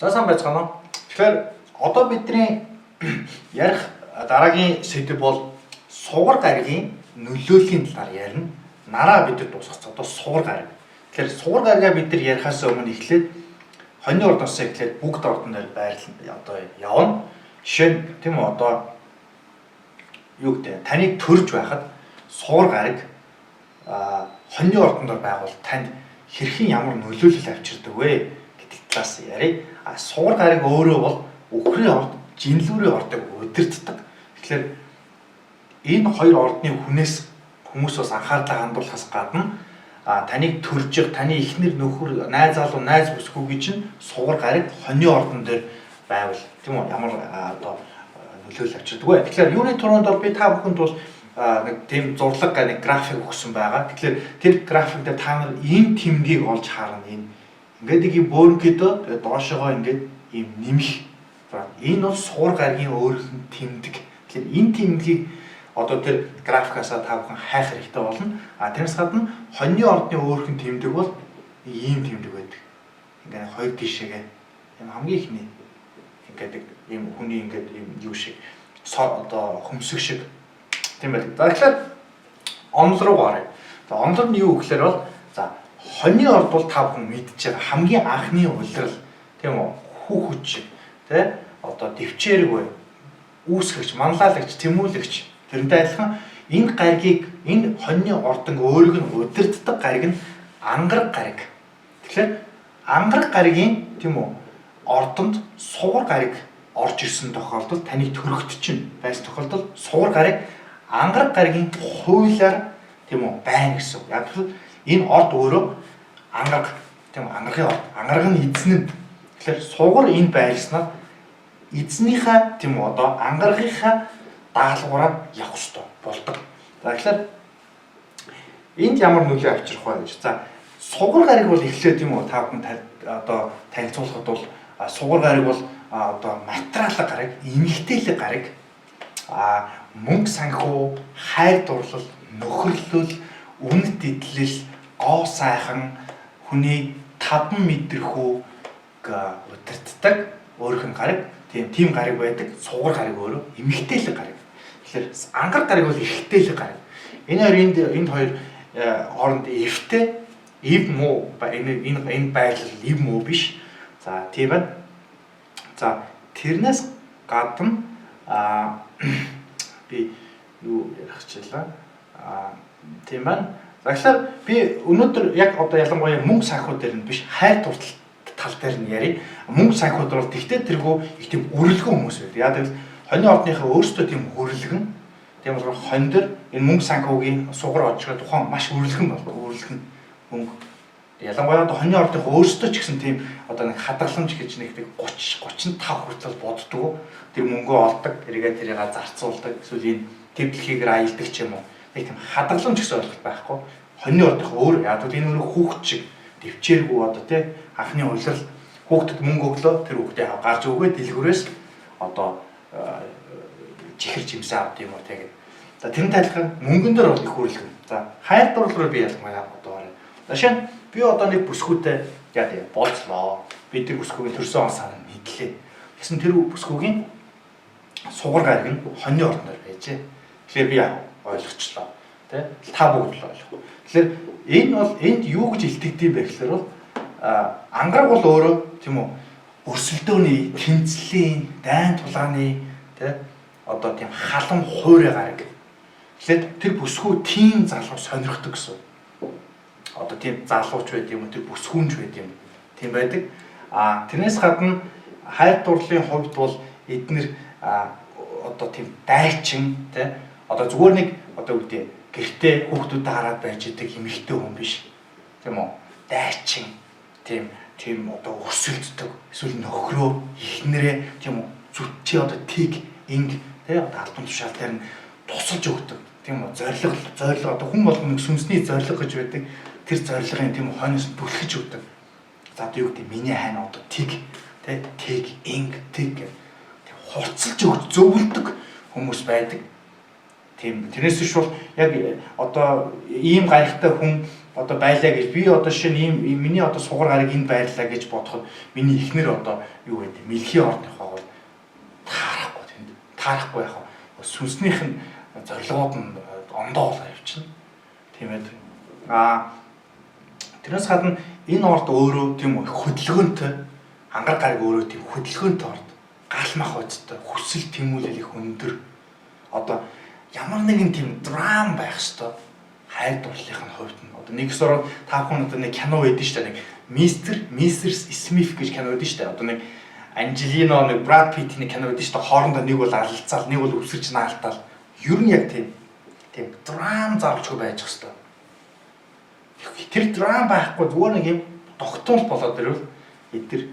За сайн байцгаана уу. Тэгэхээр одоо бидний ярих дараагийн сэдэв бол сугар гаригийн нөлөөллийн талаар ярина. Нараа бид нар дуусгах одоо сугар гариг. Тэгэхээр сугар гаригаа бид нар ярихаас өмнө эхлээд хоньны ордоос эхлээд бүгд ордонд байрлал одоо явна. Жишээ нь тийм үү одоо юу гэдэг таныг төрж байхад сугар гариг хоньны ордонд байгуул танд хэрхэн ямар нөлөөлөл авчирдаг вэ гэдэг талаас ярив. Сугар гариг өөрөө бол үхрийн орд, жинлүүрийн ордыг удирддаг. Тэгэхээр энэ хоёр ордны хүмүүс бас анхаарлаа хандуулахаас гадна таныг төрж, таны эхнэр нөхөр, найз залуу, найз бүсгүйг чинь сугар гариг хоньны ордон дээр байвал тийм үү ямар одоо нөлөөлөл авчирдаг вэ? Тэгэхээр юуны туруунд бол би та бүхэнд бол нэг тийм зурлаг нэг график өгсөн байгаа. Тэгэхээр тэр график дээр та нар ийм тэмдгийг олж харна. Ингээд ийм бөөнкөдөө тэгээд доошогоо ингээд ийм нэмэх. Энэ бол сугар гаригийн өөрөөр нь тэмдэг. Тэгэхээр энэ тэмдгийг одоо тэр графикаасаа та бүхэн хайх хэрэгтэй болно. Тэрнээс гадна хоньны ордны өөрөөр нь тэмдэг бол ийм тэмдэг байдаг. Ингээд хоёр тишээгээ ийм хамгийн ихний ингээд ийм хүний ингээд ийм юу шиг одоо хөмсөг шиг тийм байдаг. За тэгэхээр онол руу гаръя. За онол нь юу гэхээр бол за хоньны орд бол та бүхэн мэдчихэж байгаа хамгийн анхны улирал тийм үү хүүхэд шиг тий одоо дэвчээрэг бай үүсгэгч манлайлагч тэмүүлэгч тэрнтэй адилхан энэ гаригийг энэ хоньны ордон өөрөг нь удирддаг гариг нь ангараг гариг. Тэгэхээр ангараг гаригийн тийм үү ордонд сугар гариг орж ирсэн тохиолдолд таны төрөгт чинь байсан тохиолдолд сугар гариг ангараг гаригийн хуулиар тийм үү байна гэсэн. Яг л энэ орд өөрөө ангараг тийм ангарагын орд. Ангараг нь эзэн нь. Тэгэхээр сугар энэ байрснаар эзнийхээ тийм үү одоо ангарагынхаа даалгавраар явах хэрэгтэй болдог. За тэгэхээр энд ямар нөлөө авчрах вэ гэж. За сугар гариг бол эхлээд тийм үү та бүхэн одоо танилцуулахад бол сугар гариг бол одоо материал гариг, эмэгтэйлэг гариг, мөнгө санхүү, хайр дурлал, нөхөрлөл, үнэт идлэл, гоо сайхан, хүний таван мэдрэхүү удирддаг өөрөх нь гариг. Тийм гариг байдаг. Сугар гариг өөрөө эмэгтэйлэг гариг. Тэгэхээр ангараг гариг бол эрэгтэйлэг гариг. Энэ хоёр хооронд эвтэй, эв муу энэ байрлал эв муу биш. За тийм байна. За тэрнээс гадна би юу ярих чилээ. Тийм байна. Тэгэхээр би өнөөдөр яг одоо ялангуяа мөнгө санхүү дээр нь биш хайр дурлал тал дээр нь ярив. Мөнгө санхүүд бол тэгтээ тэргүй их тийм өрөлгөн хүмүүс байдаг. Яг л хоньны ордныхаа өөрсдөө тийм өрөлгөн. Тийм болохоор хонь дээр энэ мөнгө санхүүгийн сугар очиход тухайн маш өрөлгөн болдог. Өрөлгөн мөнгө. Ялангуяа хоньны ордынхаа өөрсдөө ч гэсэн тийм одоо нэг хадгаламж гэж нэг 30 35 хүртэл боддгоо. Тэр мөнгөө олдог, тэрийг зарцуулдаг. Эсвэл энэ төвлөхийгээр аялдаг ч юм уу. Нэг тийм хадгаламж гэсэн ойлголт байхгүй. Хоньны ордынхаа өөр яг л энэ өөрөө хүүхэд шиг дэвчээргүй одоо тий анхны улирал хүүхдэд мөнгө өглөө тэр хүүхдээ гарч өгөө дэлгүүрээс одоо чихэр жимсээ авд юм уу тэгээд. За тэрнтэй адилхан мөнгөн дээр бол их хүрэлгэн. За хайр дурлал руу би ялгмаа одоо орё. Жишээ нь би одоо нэг бүсгүйтэй яа тий болцлоо. Би тэр бүсгүйгийн төрсөн онсаар мэдлээ. Гэсэн тэр бүсгүйгийн сугар гариг нь хоньны ордноор байжээ. Тэгэхээр би ойлгочлоо. Тэ та бүгд л ойлгох. Тэгэхээр энэ бол энд юу гэж илтгэдэг бэ гэхээр бол ангараг бол өөрөө тийм үү өрсөлдөөний, тэнцлийн, дайн тулааны тэ одоо тийм халам хуурай гараг. Тэгэхээр тэр бүсгүй тийм залуу сонирхдог гэсэн. Одоо тийм залууч байд юм уу тэр бүсгүүнч байд юм. Тийм байдаг. Тэрнээс гадна хайр дурлалын хувьд бол эднэр одоо тийм дайчин тэ одоо зүгээр нэг одоо үгтэй гэртээ хүүхдүүдэд хараад байж идэг эмэгтэй хүн биш. Тийм үү? Дайчин. Тийм одоо өрсөлддөг. Эсвэл нөхрөө, эхнэрээ тийм үү? Зүтчи одоо тиг инг тий одоо албан тушаал дээр нь тусалж өгдөг. Тийм үү? Зориг одоо хүн болгоно сүнсний зориг гэж байдаг. Тэр зорилгын тийм хойноос түлхэж өгдөг. За одоо юу гэдэг миний хайна одоо тиг тий тиг инг тиг тийм хурцлж өгч зөвлөдөг хүмүүс байдаг. Тийм тэрнээс биш бол яг одоо ийм гайхалтай хүн одоо байлаа гэж би одоо жишээ нь ийм миний одоо сугар гарыг энд байрлаа гэж бодоход миний эхнэр одоо юу гэдэг мэлхийн орныхоо бол таарахгүй тэнд таарахгүй яг сүнснийх нь зорилгоод нь ондоо болоо явчихна. Тийм ээ. Тэрнээс гадна энэ орд өөрөө тийм хөдөлгөөнтэй ангар гараг өөрөө тийм хөдөлгөөнтэй орд гал мах бодтой хүсэл тэмүүлэл их өндөр одоо ямар нэгэн тийм драм байх ёстой хайр дурлалын хувьд нь одоо нэг ёсоор та бүхэн одоо нэг кино байдсан шүү дээ нэг Mr. Smith гэж кино байдсан шүү дээ одоо нэг Анжелино нэг Брад Питтийн кино байдсан шүү дээ хоорондоо нэг бол алалцаал нэг бол өвсөрч наалтаал ер нь яг тийм драм зарчгүй байж ёстой тэр драм байхгүй зүгээр нэг юм тогтмол болоод ирвэл эдгээр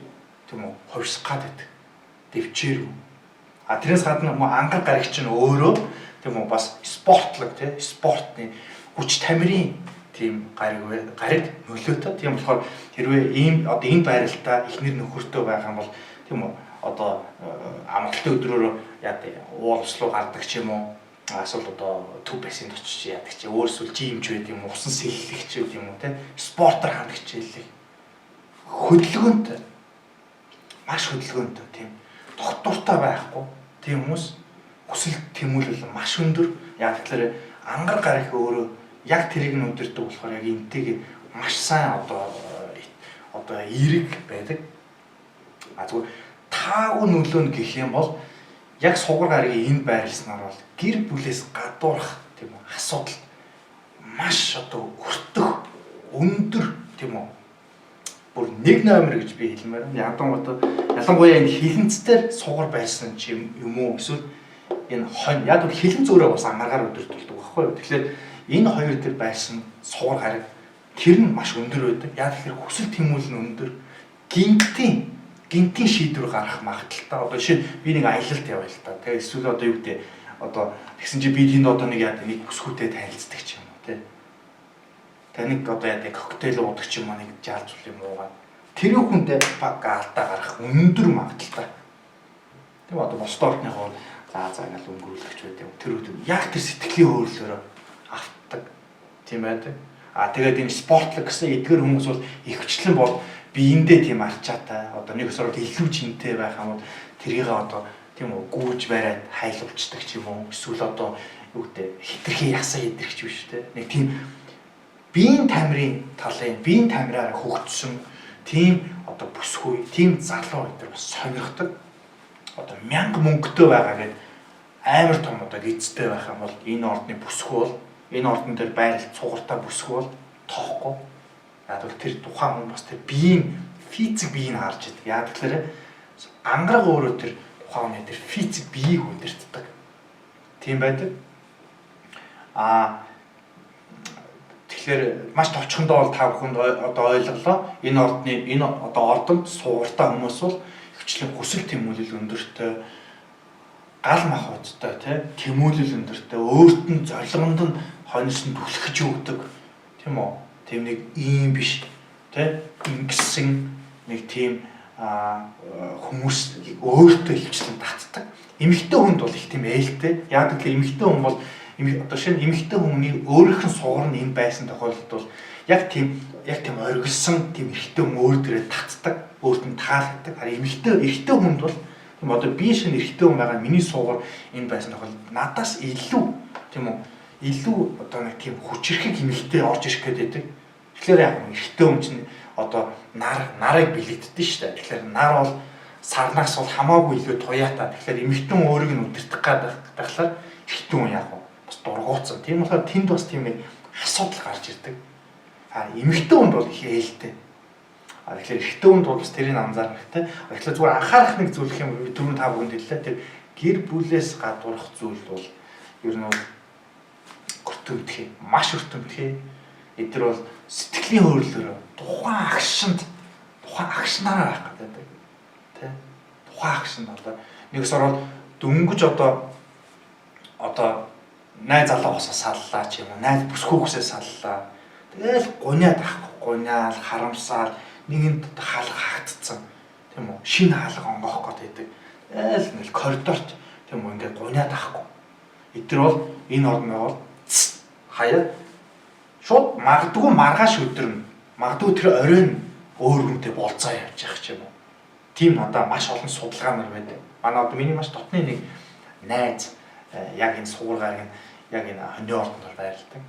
тийм үү хувьсах гэдэг дэвчээргүй тэрнээс гадна ангар гарагч нь өөрөө тийм үү бас спортлог тий спортны хүч тамирын тийм гараг нөлөөтэй тийм болохоор хэрвээ ийм одоо энэ байралтаа ихнэр нөхөртөө байх юм бол тийм үү одоо амралтын өдрөөр яа уулс руу гардаг ч юм уу эсвэл одоо төв бассейнд очиж яадаг чи өөрсөл жимч байд юм усан сэллэгч байд юм уу те спортоор хандах хичээллэг хөдөлгөөнтэй маш хөдөлгөөнтэй тийм доктортой байхгүй тийм хүмүүс хүсэл тэмүүлэл маш өндөр яг тэгэхээр ангар гарах өөрөө яг тэрийг нь өдөртөг болохоор яг энтэйг маш сайн одоо эерэг байдаг зүгээр таагүй нөлөө нь гэх юм бол яг сугар гарагийн энд байрласнаар бол гэр бүлээс гадуурх тийм үү асуудал маш одоо өртөх өндөр тийм үү бүр нэг номер гэж би хэлмээр ялангуяа энэ хилэнцээр сугар байсан юм уу эсвэл энэ хонь яг л хилэнц өөрөө бас амаргаар өдөртөлдөг байхгүй юу тэгэхээр энэ хоёр төр байсан сугар гараг тэр нь маш өндөр байдаг яг тэгэхээр хүсэл тэмүүлэл нь өндөр гинтийн шийдвэр гарах магадaltaй. Одоо жишээ нь би нэг аялалд явъя л та. Тэгээ эсвэл одоо юу гэдэг одоо тэгсэн чи би тэнд одоо нэг нэг бүсгүүтэй танилцдаг ч юм уу тий. Таныг одоо яг коктейл уудаг ч юм уу нэг жаалж юм уугаад тэр хүндээ баг алдаа гарах өндөр магадaltaй. Тэгээ одоо бостортныхоо за ингээл өнгөрүүлэгч байд юм. Тэр үед яг тэр сэтгэлийн өөрлөөрөө автдаг тийм байдаг. Тэгээд энэ спортлог гэсэн эдгээр хүмүүс бол ихвчлэн бол биендээ тийм арчаатай одоо нэг өсрөл илүү жинтэй байх юм бол тэрийг одоо тийм үү гүүж бариад хайлуулцдаг ч юм уу эсвэл одоо юу гэдэг хитрхи ясаа идэрч биш те нэг тийм биеийн тамирын талын биеийн тамираараа хөгжсөн тийм одоо бүсгүй тийм залуу өдр бас сонирхдаг одоо 1000 мөнгөтэй байгаа гэдэг амар том одоо гизтэй байх юм бол энэ ордны бүсгүй бол энэ ордон дээр байрлал цугартаа бүсгүй бол тоохгүй яг л тэр тухайн хүн бас тэр биеийн физик биеийг харж идэг. Яг тэгэхээр ангараг өөрөө тэр тухайн хүний тэр физик биеийг хүндэртдэг. Тийм байдаг. Тэгэхээр маш товчхондоо бол та бүхэнд одоо ойлголоо. Энэ ордны энэ одоо ордонд суугартаа хүмүүс бол хвчлэн хүсэл тэмүүлэл өндөртэй гал мах бодтой тийм тэмүүлэл өндөртэй өөрт нь зорилгонд нь хоньс нь түлхэж өгдөг тийм үү тийм нэг ийм биш тийм ингэсэн нэг тийм хүмүүс өөртөө хвчлэн татдаг эмэгтэй хүнд бол их тийм ээлтэй яг гэвэл эмэгтэй хүн бол одоо шинэ эмэгтэй хүний өөрийнх нь сугар нь энэ байсан тохиолдолд бол яг тийм оргилсон тийм эрэгтэй хүн өөр дээрээ татдаг өөрт нь таалагддаг харин эрэгтэй хүнд бол тийм одоо би шинэ эрэгтэй хүн байгаа миний суугаар энэ байсан тохиолдолд надаас илүү тийм үү илүү одоо нэг тийм хүчрхэг эмэгтэй орж ирэх гээд байдаг. Тэгэхээр яг эрэгтэй хүн чинь одоо нарыг бэлэгддэг шүү дээ. Тэгэхээр нар бол сарнаас бол хамаагүй илүү туяатай. Тэгэхээр эмэгтэй хүн өөрийг нь өдөртөх гадахлаар эрэгтэй хүн яг бас дургуутсан. Тийм болохоор тэнд бас тийм нэг асуудал гарч ирдэг. Эмэгтэй хүнд бол их ээлтэй. Тэгэхээр эрэгтэй хүнд бол бас тэрийг анзаарах хэрэгтэй. Тэгэхээр зүгээр анхаарах нэг зүйл юм түрүүн та бүхэнд хэллээ. Тэр гэр бүлээс гадуурх зүйл бол ер нь өртөмтгий, маш өртөмтгий. Эдгээр бол сэтгэлийн хөөрлөөрөө тухайн агшнаараа байх гэдэг. Тэ? Тухайн агшинд одоо нэгс ороод дөнгөж одоо найз залуугаас саллаа ч юм уу, найз бүсгүйгээс саллаа. Тэгэл гуниал харамсаал нэгэнд хаалга хаагцсан. Тийм үү? Шинэ хаалга онгоох гээд байдаг. Тэгэл нэг коридорт тийм үү ингээд гуниад авахгүй. Эдгээр бол энэ орнд байгаа бол хаяа шууд магадгүй маргааш өдөр нь магадгүй тэр оройн өөр хүнтэй болцоо явж явах ч юм уу. Тийм надаа маш олон судалгаанаар байдаг. Манай одоо миний маш дотны нэг найз яг энэ суургаар яг энэ хоньны ордоноор байрладаг.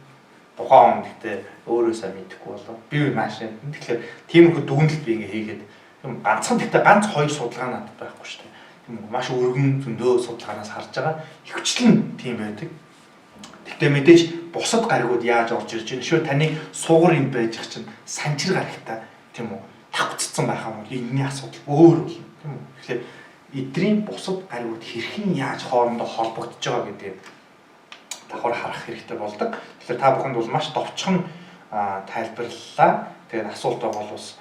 Тухайн хүн гэхдээ өөрөөсөө мэдэхгүй болов. Би маш тэгэхээр тиймэрхүү дүгнэлт би ингээ хийгээд юм ганцхан гэхдээ ганц хоёр судалгаа надад байхгүй шүү дээ. Тийм маш өргөн зөндөө судалгаанаас харж байгаа. Ихвчлэн тийм байдаг. Гэхдээ мэдээж бусад гаригууд яаж орж ирж байна. Шөө таны суугар юм байж ах чинь санчир гарагтай тийм үү? Тавцсан байх юм бол энэний асуудал өөр болно. Тийм үү? Тэгэхээр эдрийн бусад гаригууд хэрхэн яаж хоорондоо холбогдож байгаа гэдгийг давхар харах хэрэгтэй болдог. Тэгэхээр та бүхэнд бол маш товчхон тайлбарлалаа. Тэгээд асуулт байгаа бол бас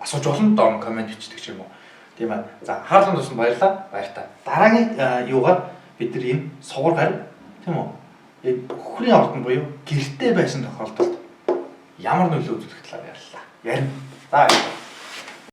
асууж болно доо комент бичдэг ч юм уу. Тийм ээ. За хаалганд тусан баярлалаа. Баяртай. Дараагийн юугаар бид нар энэ сугар гариг тийм үү? Бүхрийн ордон буюу гэртээ байсан тохиолдолд ямар нөлөө үзүүлэх талаар ярьлаа. Ярина. За